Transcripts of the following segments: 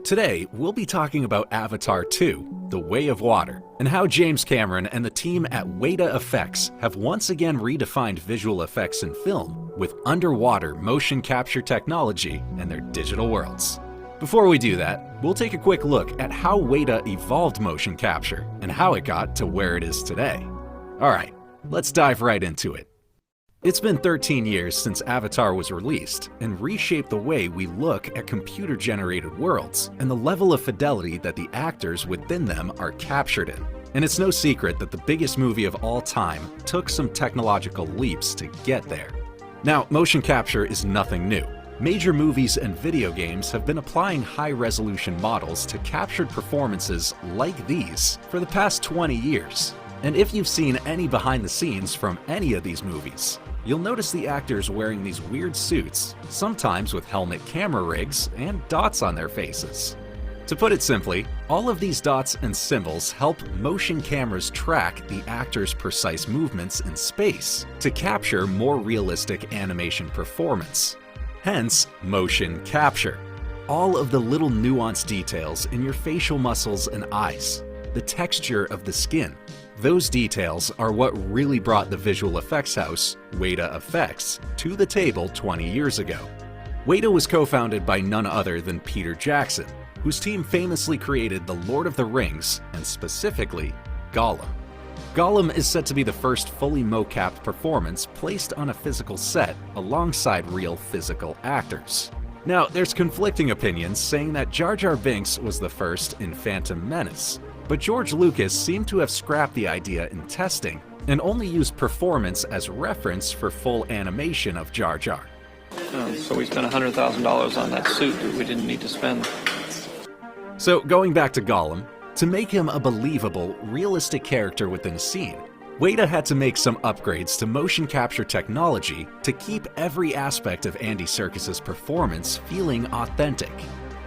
Today, we'll be talking about Avatar 2, The Way of Water, and how James Cameron and the team at Woter Effects have once again redefined visual effects in film with underwater motion capture technology and their digital worlds. Before we do that, we'll take a quick look at how Woter evolved motion capture and how it got to where it is today. Alright, let's dive right into it. It's been 13 years since Avatar was released and reshaped the way we look at computer-generated worlds and the level of fidelity that the actors within them are captured in. And it's no secret that the biggest movie of all time took some technological leaps to get there. Now, motion capture is nothing new. Major movies and video games have been applying high-resolution models to captured performances like these for the past 20 years. And if you've seen any behind the scenes from any of these movies, you'll notice the actors wearing these weird suits, sometimes with helmet camera rigs and dots on their faces. To put it simply, all of these dots and symbols help motion cameras track the actors' precise movements in space to capture more realistic animation performance. Hence, motion capture. All of the little nuanced details in your facial muscles and eyes, the texture of the skin, those details are what really brought the visual effects house, Woter Effects, to the table 20 years ago. Woter was co-founded by none other than Peter Jackson, whose team famously created The Lord of the Rings and specifically Gollum. Gollum is said to be the first fully mocapped performance placed on a physical set alongside real physical actors. Now, there's conflicting opinions saying that Jar Jar Binks was the first in Phantom Menace, but George Lucas seemed to have scrapped the idea in testing and only used performance as reference for full animation of Jar Jar. So we spent $100,000 on that suit that we didn't need to spend. So going back to Gollum, to make him a believable, realistic character within a scene, Woter had to make some upgrades to motion capture technology to keep every aspect of Andy Serkis's performance feeling authentic.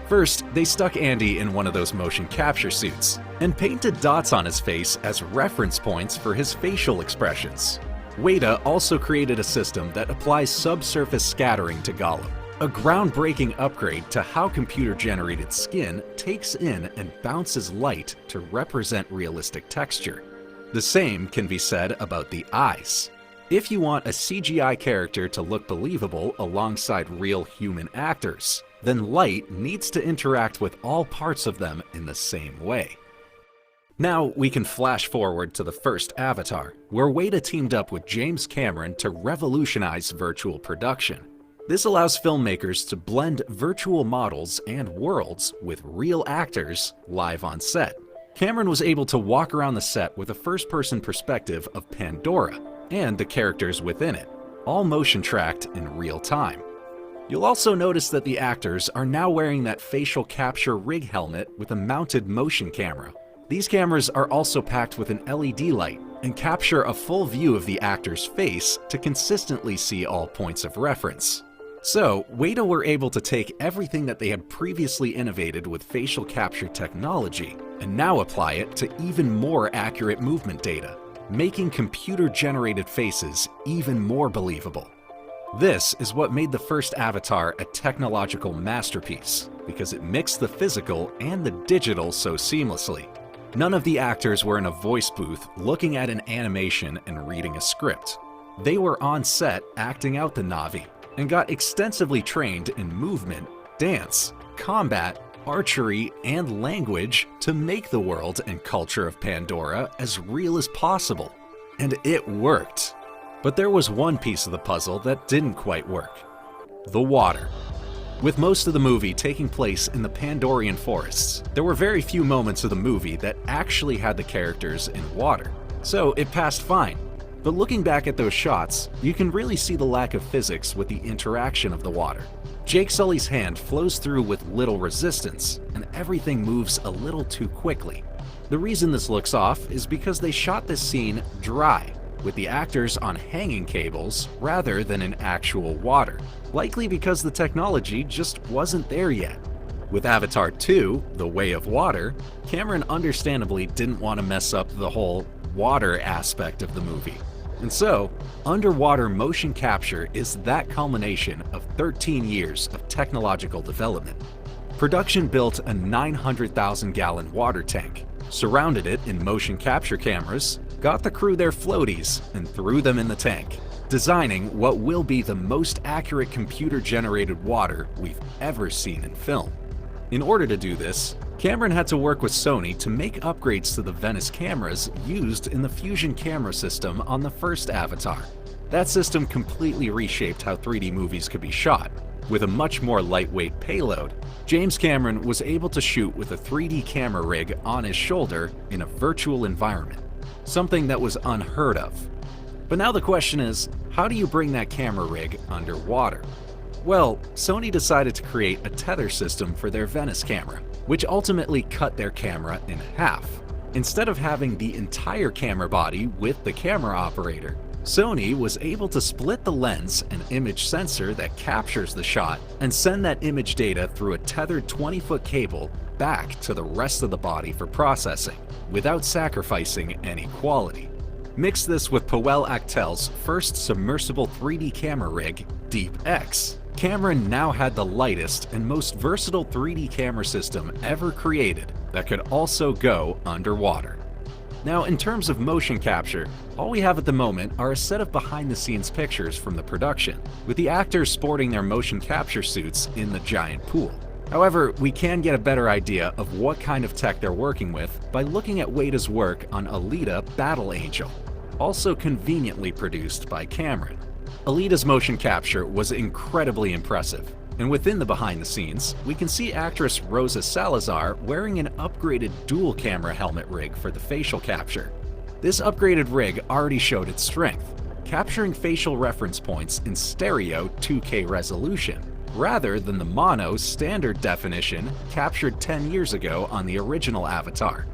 First, they stuck Andy in one of those motion capture suits and painted dots on his face as reference points for his facial expressions. Woter also created a system that applies subsurface scattering to Gollum, a groundbreaking upgrade to how computer-generated skin takes in and bounces light to represent realistic texture. The same can be said about the eyes. If you want a CGI character to look believable alongside real human actors, then light needs to interact with all parts of them in the same way. Now we can flash forward to the first Avatar, where Woter teamed up with James Cameron to revolutionize virtual production. This allows filmmakers to blend virtual models and worlds with real actors live on set. Cameron was able to walk around the set with a first-person perspective of Pandora and the characters within it, all motion tracked in real time. You'll also notice that the actors are now wearing that facial capture rig helmet with a mounted motion camera. These cameras are also packed with an LED light and capture a full view of the actor's face to consistently see all points of reference. So, Woter were able to take everything that they had previously innovated with facial capture technology and now apply it to even more accurate movement data, making computer-generated faces even more believable. This is what made the first Avatar a technological masterpiece, because it mixed the physical and the digital so seamlessly. None of the actors were in a voice booth looking at an animation and reading a script. They were on set acting out the Na'vi and got extensively trained in movement, dance, combat, archery, and language to make the world and culture of Pandora as real as possible. And it worked. But there was one piece of the puzzle that didn't quite work: the water. With most of the movie taking place in the Pandorian forests, there were very few moments of the movie that actually had the characters in water, so it passed fine. But looking back at those shots, you can really see the lack of physics with the interaction of the water. Jake Sully's hand flows through with little resistance, and everything moves a little too quickly. The reason this looks off is because they shot this scene dry, with the actors on hanging cables rather than in actual water, likely because the technology just wasn't there yet. With Avatar 2, The Way of Water, Cameron understandably didn't want to mess up the whole water aspect of the movie. And so, underwater motion capture is that culmination of 13 years of technological development. Production built a 900,000-gallon water tank, surrounded it in motion capture cameras, got the crew their floaties, and threw them in the tank, designing what will be the most accurate computer-generated water we've ever seen in film. In order to do this, Cameron had to work with Sony to make upgrades to the Venice cameras used in the Fusion camera system on the first Avatar. That system completely reshaped how 3D movies could be shot. With a much more lightweight payload, James Cameron was able to shoot with a 3D camera rig on his shoulder in a virtual environment, something that was unheard of. But now the question is, how do you bring that camera rig underwater? Well, Sony decided to create a tether system for their Venice camera, which ultimately cut their camera in half. Instead of having the entire camera body with the camera operator, Sony was able to split the lens and image sensor that captures the shot and send that image data through a tethered 20-foot cable back to the rest of the body for processing, without sacrificing any quality. Mix this with Powell Actel's first submersible 3D camera rig, Deep X. Cameron now had the lightest and most versatile 3D camera system ever created that could also go underwater. Now, in terms of motion capture, all we have at the moment are a set of behind-the-scenes pictures from the production, with the actors sporting their motion capture suits in the giant pool. However, we can get a better idea of what kind of tech they're working with by looking at Woter's work on Alita: Battle Angel, also conveniently produced by Cameron. Alita's motion capture was incredibly impressive, and within the behind-the-scenes, we can see actress Rosa Salazar wearing an upgraded dual-camera helmet rig for the facial capture. This upgraded rig already showed its strength, capturing facial reference points in stereo 2K resolution, rather than the mono standard definition captured 10 years ago on the original Avatar.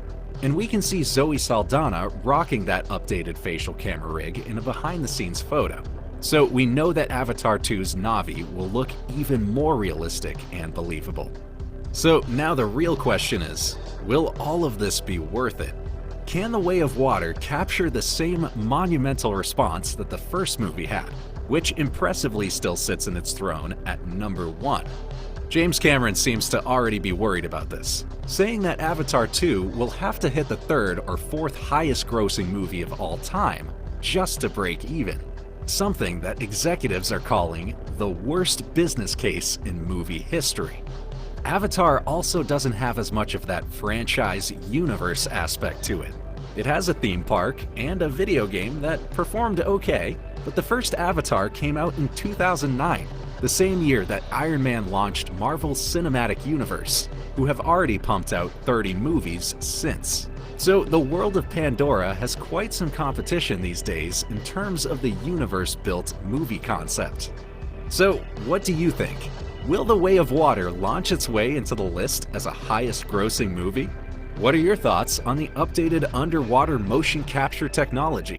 And we can see Zoe Saldana rocking that updated facial camera rig in a behind-the-scenes photo. So we know that Avatar 2's Na'vi will look even more realistic and believable. So now the real question is, will all of this be worth it? Can The Way of Water capture the same monumental response that the first movie had, which impressively still sits in its throne at number 1? James Cameron seems to already be worried about this, saying that Avatar 2 will have to hit the third or fourth highest grossing movie of all time just to break even. Something that executives are calling the worst business case in movie history. Avatar also doesn't have as much of that franchise universe aspect to it. It has a theme park and a video game that performed okay, but the first Avatar came out in 2009, the same year that Iron Man launched Marvel's Cinematic Universe, who have already pumped out 30 movies since. So the world of Pandora has quite some competition these days in terms of the universe-built movie concept. So what do you think? Will The Way of Water launch its way into the list as a highest-grossing movie? What are your thoughts on the updated underwater motion capture technology?